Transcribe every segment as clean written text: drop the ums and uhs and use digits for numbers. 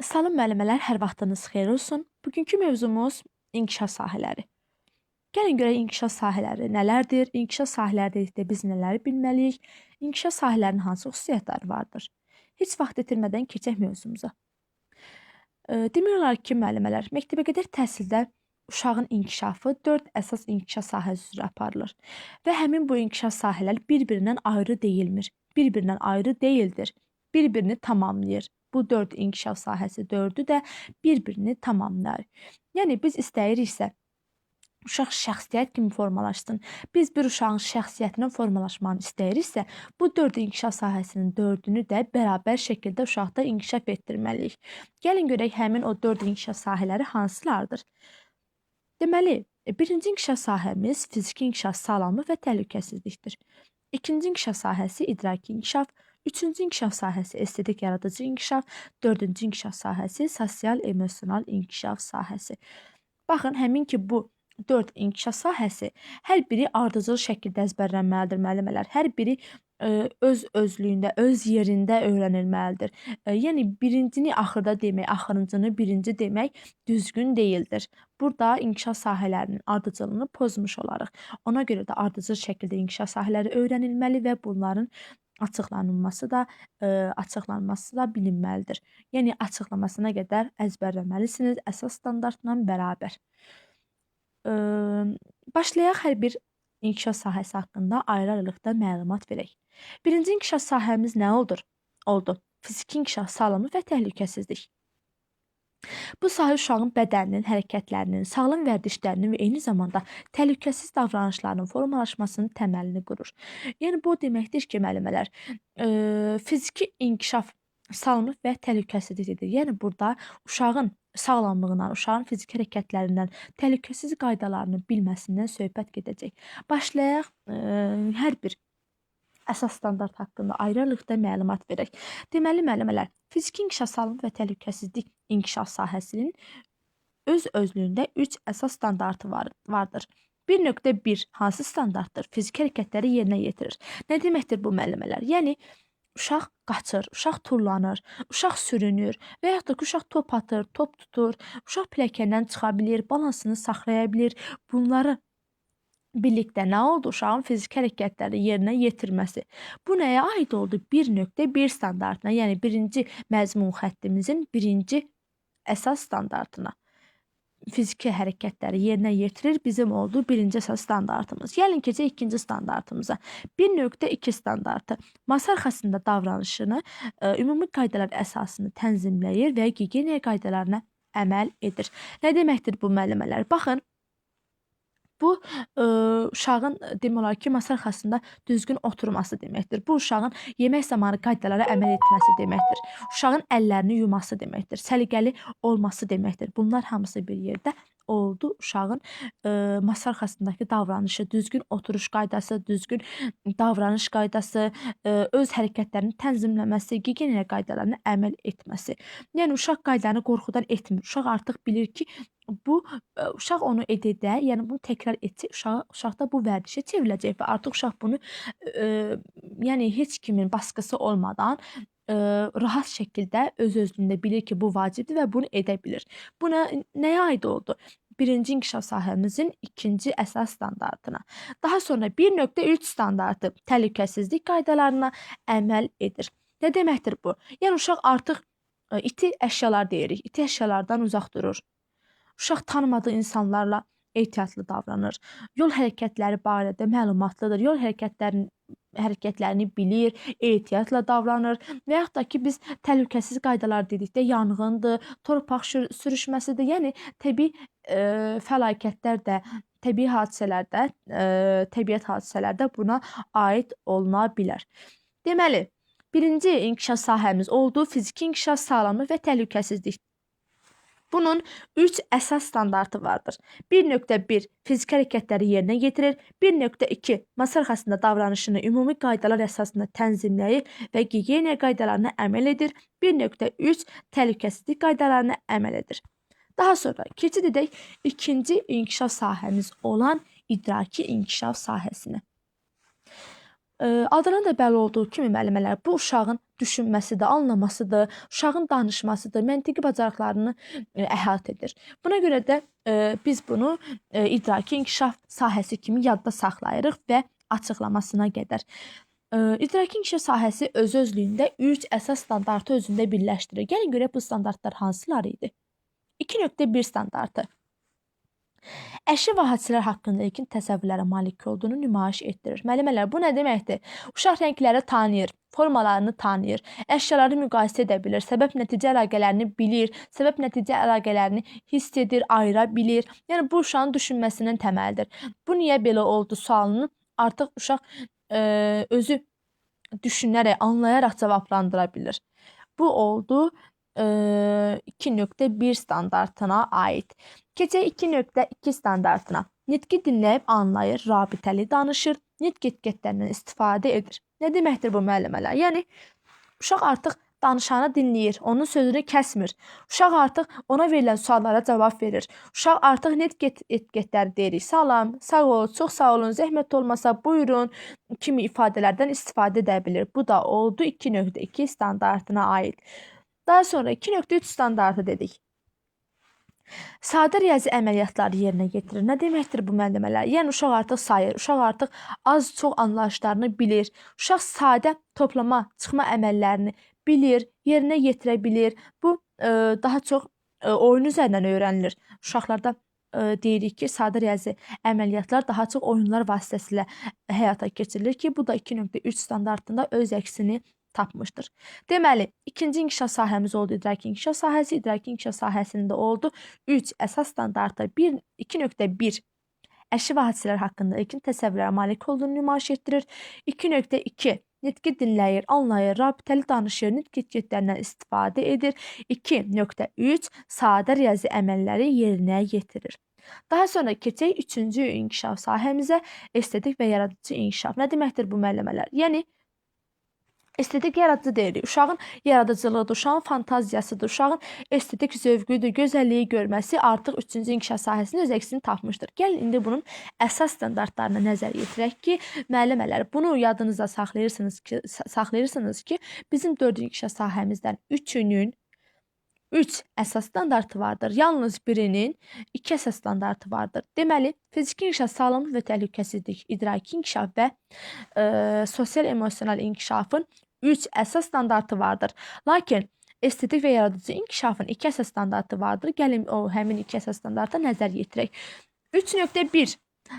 Salam müəllimələr, hər vaxtınız xeyir olsun. Bugünkü mövzumuz inkişaf sahələri. Gəlin görək inkişaf sahələri nələrdir? İnkişaf sahələri dedikdə biz nələri bilməliyik? İnkişaf sahələrinin hansı xüsusiyyətləri vardır? Heç vaxt itirmədən keçək mövzumuza. Demək olar ki, müəllimələr, məktəbəqədər təhsildə uşağın inkişafı 4 əsas inkişaf sahəsi üzrə aparılır və həmin bu inkişaf sahələri bir-birindən ayrı deyilmir. Bir-birindən ayrı deyildir. Bir-birini tamamlayır. Bu 4 inkişaf sahəsi 4-ü də bir-birini tamamlayır. Yəni biz istəyiriksə uşaq şəxsiyyət kimi formalaşsın. Biz bir uşağın şəxsiyyətinin formalaşmasını istəyiriksə, bu 4 inkişaf sahəsinin 4-ünü də bərabər şəkildə uşaqda inkişaf etdirməliyik. Gəlin görək həmin o 4 inkişaf sahələri hansılardır? Deməli, birinci inkişaf sahəmiz fiziki inkişaf sağlamlıq və təhlükəsizlikdir. İkinci inkişaf sahəsi idraki inkişaf, üçüncü inkişaf sahəsi estetik yaradıcı inkişaf, dördüncü inkişaf sahəsi sosial-emosional inkişaf sahəsi. Baxın, həmin ki bu 4 inkişaf sahəsi hər biri ardıcıl şəkildə əzbərlənməlidir müəllimələr. Hər biri öz özlüyündə, öz yerində öyrənilməlidir. Yəni birincini axırda demək, axırıncını birinci demək düzgün deyildir. Burada inkişaf sahələrinin ardıcıllığını pozmuş olarıq. Ona görə də ardıcıl şəkildə inkişaf sahələri öyrənilməli və bunların açıqlanması da bilinməlidir. Yəni açıqlamasına qədər əzbərləməlisiniz əsas standartla bərabər. Başlayaq hər bir inkişaf sahəsi haqqında ayrı-ayrılıqda məlumat verək. Birinci inkişaf sahəmiz nə oldu? Fiziki inkişaf sağlamlıq və təhlükəsizlik. Bu sahə uşağın bədəninin, hərəkətlərinin, sağlam vərdişlərinin və eyni zamanda təhlükəsiz davranışlarının formalaşmasının təməlini qurur. Yəni bu deməkdir ki, müəllimələr, fiziki inkişaf sağlamlıq və təhlükəsizlikdir. Yəni burada uşağın sağlamlığından, uşağın fiziki hərəkətlərindən, təhlükəsiz qaydalarını bilməsindən söhbət gedəcək. Başlayaq hər bir əsas standart haqqında ayrı-ayrılıqda məlumat verək. Deməli, müəllimələr, fiziki inkişaf sağlamlıq və təhlükəsizlik inkişaf sahəsinin öz özlüyündə 3 əsas standartı vardır. 1.1 hansı standartdır? Fiziki hərəkətləri yerinə yetirir. Nə deməkdir bu müəllimələr? Yəni uşaq qaçır, uşaq turlanır, uşaq sürünür və yaxud da ki, uşaq top atır, top tutur, uşaq pilləkəndən çıxa bilir, balansını saxlaya bilir. Bunları birlikdə nə oldu? Uşağın fiziki hərəkətləri yerinə yetirməsi. Bu nəyə aid oldu? 1.1 standartına, yəni birinci məzmun xəttimizin birinci əsas standartına. Fiziki hərəkətləri yerinə yetirir bizim oldu birinci əsas standartımız. Gəlin keçək ikinci standartımıza. 1.2 standartı masa arxasında davranışını ümumi qaydalar əsasını tənzimləyir və gigiyena qaydalarına əməl edir. Nə deməkdir bu müəllimələr? Baxın, bu uşağın demək olar ki, masa arxasında düzgün oturması deməkdir. Bu uşağın yemək zamanı qaydalara əməl etməsi deməkdir. Uşağın əllərini yuması deməkdir. Səliqəli olması deməkdir. Bunlar hamısı bir yerdə oldu. Uşağın masa arxasındakı davranışı, düzgün oturuş qaydası, düzgün davranış qaydası, öz hərəkətlərini tənzimləməsi, gigiyena qaydalarına əməl etməsi. Yəni uşaq qaydanı qorxudan etmir. Uşaq artıq bilir ki, uşaq onu edə, yəni bunu təkrar etsə, uşaqda bu vərdişə çevriləcək və artıq uşaq bunu yəni heç kimin baskısı olmadan rahat şəkildə öz özlüyündə bilir ki, bu vacibdir və bunu edə bilir. Bu nəyə aid oldu? Birinci inkişaf sahəmizin ikinci əsas standartına. Daha sonra 1.3 standartı təhlükəsizlik qaydalarına əməl edir. Nə deməkdir bu? Yəni uşaq artıq iti əşyalar deyirik. İti əşyalardan uzaq durur. Uşaq tanımadığı insanlarla ehtiyatlı davranır. Yol hərəkətləri barədə məlumatlıdır. Yol hərəkətlərini bilir, ehtiyatla davranır və yaxud da ki, biz təhlükəsiz qaydalar dedikdə yanğındır, torpaq sürüşməsidir. Yəni təbii fəlakətlər də, təbiət hadisələrdə buna aid oluna bilər. Deməli, birinci inkişaf sahəmiz oldu fiziki inkişaf, sağlamlıq və təhlükəsizlik. Bunun 3 əsas standartı vardır. 1.1 fiziki hərəkətləri yerinə yetirir. 1.2 masa arxasında davranışını ümumi qaydalar əsasında tənzimləyir və gigiyena qaydalarına əməl edir. 1.3 təhlükəsizlik qaydalarına əməl edir. Daha sonra keçid edək ikinci inkişaf sahəmiz olan idraki inkişaf sahəsinə. Adından da bəlli olduğu kimi müəllimələr, bu uşağın düşünməsidir, anlamasıdır, uşağın danışmasıdır, məntiqi bacarıqlarını əhatə edir. Buna görə də biz bunu idraki inkişaf sahəsi kimi yadda saxlayırıq və açıqlamasına qədər. İdraki inkişaf sahəsi öz-özlüyündə 3 əsas standartı özündə birləşdirir. Gəlin görək bu standartlar hansılar idi? 2.1 standartı. Əşya və hadisələr haqqında ilkin təsəvvürlərə malik olduğunu nümayiş etdirir. Müəllimələr, bu nə deməkdir? Uşaq rəngləri tanıyır, formalarını tanıyır, əşyaları müqayisə edə bilir, səbəb-nəticə əlaqələrini bilir, səbəb-nəticə əlaqələrini hiss edir, ayıra bilir. Yəni, bu uşağın düşünməsinin təməlidir. Bu niyə belə oldu sualını artıq uşaq özü düşünərək, anlayaraq cavablandıra bilir. Bu oldu 2.1 standartına aid. Keçək 2.2 standartına. Nitqi dinləyib anlayır, rabitəli danışır, nitq etiketlərindən istifadə edir. Nə deməkdir bu müəllimələr? Yəni, uşaq artıq danışanı dinləyir, onun sözünü kəsmir. Uşaq artıq ona verilən suallara cavab verir. Uşaq artıq nitq etiketləri deyirik. Salam, sağ ol, çox sağ olun, zəhmət olmasa buyurun kimi ifadələrdən istifadə edə bilir. Bu da oldu 2.2 standartına aid. Daha sonra 2.3 standartı dedik. Sadə riyazi əməliyyatları yerinə yetirir. Nə deməkdir bu müəllimələr? Yəni, uşaq artıq sayır, uşaq artıq az-çox anlayışlarını bilir. Uşaq sadə toplama, çıxma əməllərini bilir, yerinə yetirə bilir. Bu, daha çox oyun üzərindən öyrənilir. Uşaqlarda deyirik ki, sadə riyazi əməliyyatlar daha çox oyunlar vasitəsilə həyata keçirilir ki, bu da 2.3 standartında öz əksini tapmışdır. Deməli, ikinci inkişaf sahəmiz oldu idraki inkişaf sahəsi. İdraki inkişaf sahəsində oldu 3 əsas standartı. 2.1 əşya və hadisələr haqqında ilkin təsəvvürlərə malik olduğunu nümayiş etdirir. 2.2 nitqi dinləyir, anlayır, rabitəli danışır, nitq etiketlərindən istifadə edir. 2.3 sadə riyazi əməlləri yerinə yetirir. Daha sonra keçək 3-cü inkişaf sahəmizə, estetik və yaradıcı inkişaf. Nə deməkdir bu müəllimələr? Yəni, estetik yaradıcı deyirik. Uşağın yaradıcılığıdır, uşağın fantaziyasıdır, uşağın estetik zövqüdür, gözəlliyi görməsi artıq 3-cü inkişaf sahəsində öz əksini tapmışdır. Gəlin, indi bunun əsas standartlarına nəzər yetirək ki, müəllimələr, bunu yadınızda saxlayırsınız ki, bizim 4-cü inkişaf sahəmizdən 3-ünün 3 əsas standartı vardır. Yalnız birinin 2 əsas standartı vardır. Deməli, fiziki inkişaf, sağlamlıq və təhlükəsizlik, idraki inkişaf və sosial-emosional inkişafın 3 əsas standartı vardır. Lakin estetik və yaradıcı inkişafın 2 əsas standartı vardır. Gəlin o həmin 2 əsas standarta nəzər yetirək. 3.1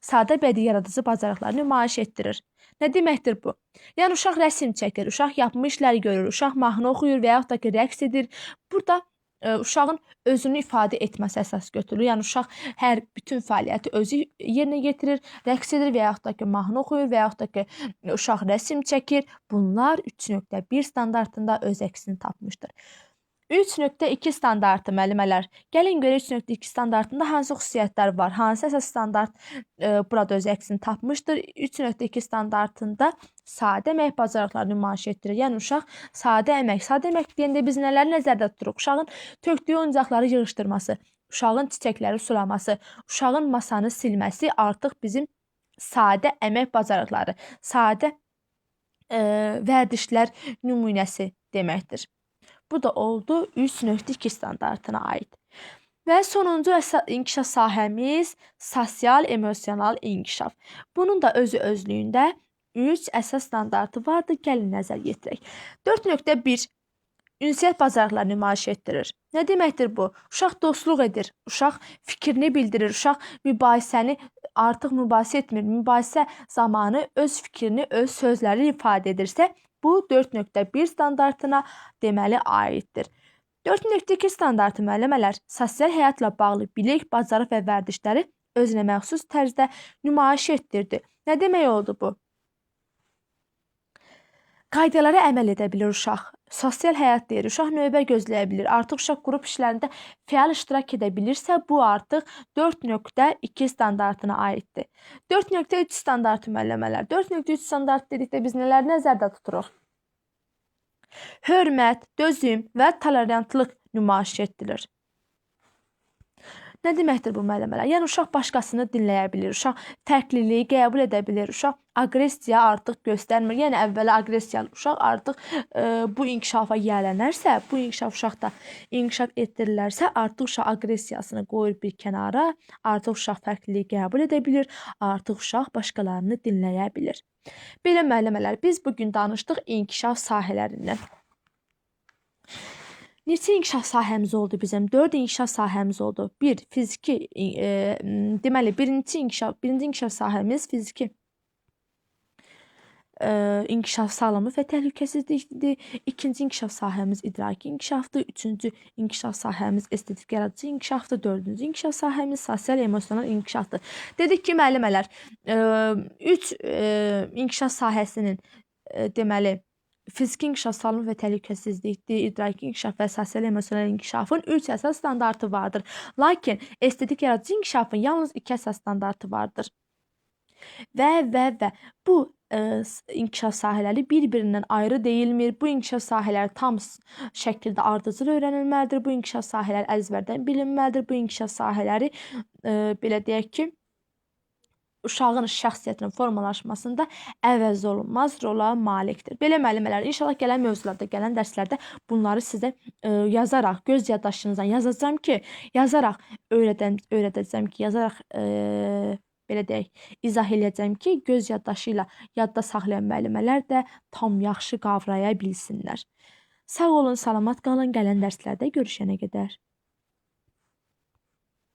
sadə bədii yaradıcı bacarıqları nümayiş etdirir. Nə deməkdir bu? Yəni, uşaq rəsm çəkir, uşaq yapmış işləri görür, uşaq mahnı oxuyur və yaxud da ki, rəqs edir. Burada uşağın özünü ifadə etməsi əsas götürülür. Yəni, uşaq bütün fəaliyyəti özü yerinə yetirir, rəqs edir və yaxud da ki, mahnı oxuyur və yaxud da ki, uşaq rəsm çəkir. Bunlar 3.1 standartında öz əksini tapmışdır. 3.2 standartı müəllimələr. Gəlin görək 3.2 standartında hansı xüsusiyyətlər var, hansı əsas standart burada öz əksini tapmışdır. 3.2 standartında sadə əmək bacarıqları nümayiş etdirir. Yəni, uşaq sadə əmək deyəndə biz nələri nəzərdə tuturuq? Uşağın tökdüyü oyuncaqları yığışdırması, uşağın çiçəkləri sulaması, uşağın masanı silməsi artıq bizim sadə əmək bacarıqları, sadə vərdişlər nümunəsi deməkdir. Bu da oldu 3.2 standartına aid. Və sonuncu inkişaf sahəmiz sosial-emosional inkişaf. Bunun da özlüyündə 3 əsas standartı vardır. Gəlin nəzər yetirək. 4.1 ünsiyyət bacarıqları nümayiş etdirir. Nə deməkdir bu? Uşaq dostluq edir, uşaq fikrini bildirir, uşaq mübahisəni artıq mübahisə etmir. Mübahisə zamanı öz fikrini, öz sözləri ifadə edirsə, bu 4.1 standartına deməli aiddir. 4.2 standartı müəllimələr sosial həyatla bağlı bilik, bacarıq və vərdişləri özünə məxsus tərzdə nümayiş etdirdi. Nə demək oldu bu? Qaydalara əməl edə bilir uşaq. Sosial həyat deyir, uşaq növbə gözləyə bilir. Artıq uşaq qrup işlərində fəal iştirak edə bilirsə, bu artıq 4.2 standartına aiddir. 4.3 standartı müəllimələr. 4.3 standart dedikdə biz nələr nəzərdə tuturuq? Hörmət, dözüm və tolerantlıq nümayiş etdirilir. Nə deməkdir bu müəllimələr? Yəni uşaq başqasını dinləyə bilir, uşaq fərqliliyi qəbul edə bilir, uşaq aqressiya artıq göstərmir. Yəni əvvəla aqressiyalı uşaq artıq bu inkişafa yiyələnərsə, bu inkişaf uşaqda inkişaf etdirilərsə, artıq uşaq aqressiyasını qoyur bir kənara, artıq uşaq fərqliliyi qəbul edə bilir, artıq uşaq başqalarını dinləyə bilir. Belə müəllimələr, biz bu gün danışdıq inkişaf sahələrindən. Neçə inkişaf sahəmiz oldu bizim? 4 inkişaf sahəmiz oldu. 1 fiziki deməli birinci inkişaf sahəmiz fiziki inkişaf sağlamlıq və təhlükəsizlikdir. İkinci inkişaf sahəmiz idraki inkişafdır. Üçüncü inkişaf sahəmiz estetik yaradıcı inkişafdır. Dördüncü inkişaf sahəmiz sosial emosional inkişafdır. Dedik ki, müəllimələr, 3 inkişaf sahəsinin deməli fiziki inkişaf, sağlamlıq və təhlükəsizlikdir, idraki inkişaf və sosial emosional inkişafın 3 əsas standartı vardır. Lakin estetik yaradıcı inkişafın yalnız 2 əsas standartı vardır. Və bu inkişaf sahələri bir-birindən ayrı deyilmir. Bu inkişaf sahələri tam şəkildə ardıcıl öyrənilməlidir. Bu inkişaf sahələri əzbərdən bilinməlidir. Bu inkişaf sahələri belə deyək ki, uşağın şəxsiyyətinin formalaşmasında əvəz olunmaz rola malikdir. Belə müəllimələr, inşallah gələn mövzularda, gələn dərslərdə bunları sizə yazaraq, göz yaddaşınızdan yazacağam ki, yazaraq öyrədəcəm ki, yazaraq belə deyək, izah eləyəcəm ki, göz yaddaşı ilə yadda saxlayan müəllimələr də tam yaxşı qavraya bilsinlər. Sağ olun, salamat qalın, gələn dərslərdə görüşənə qədər.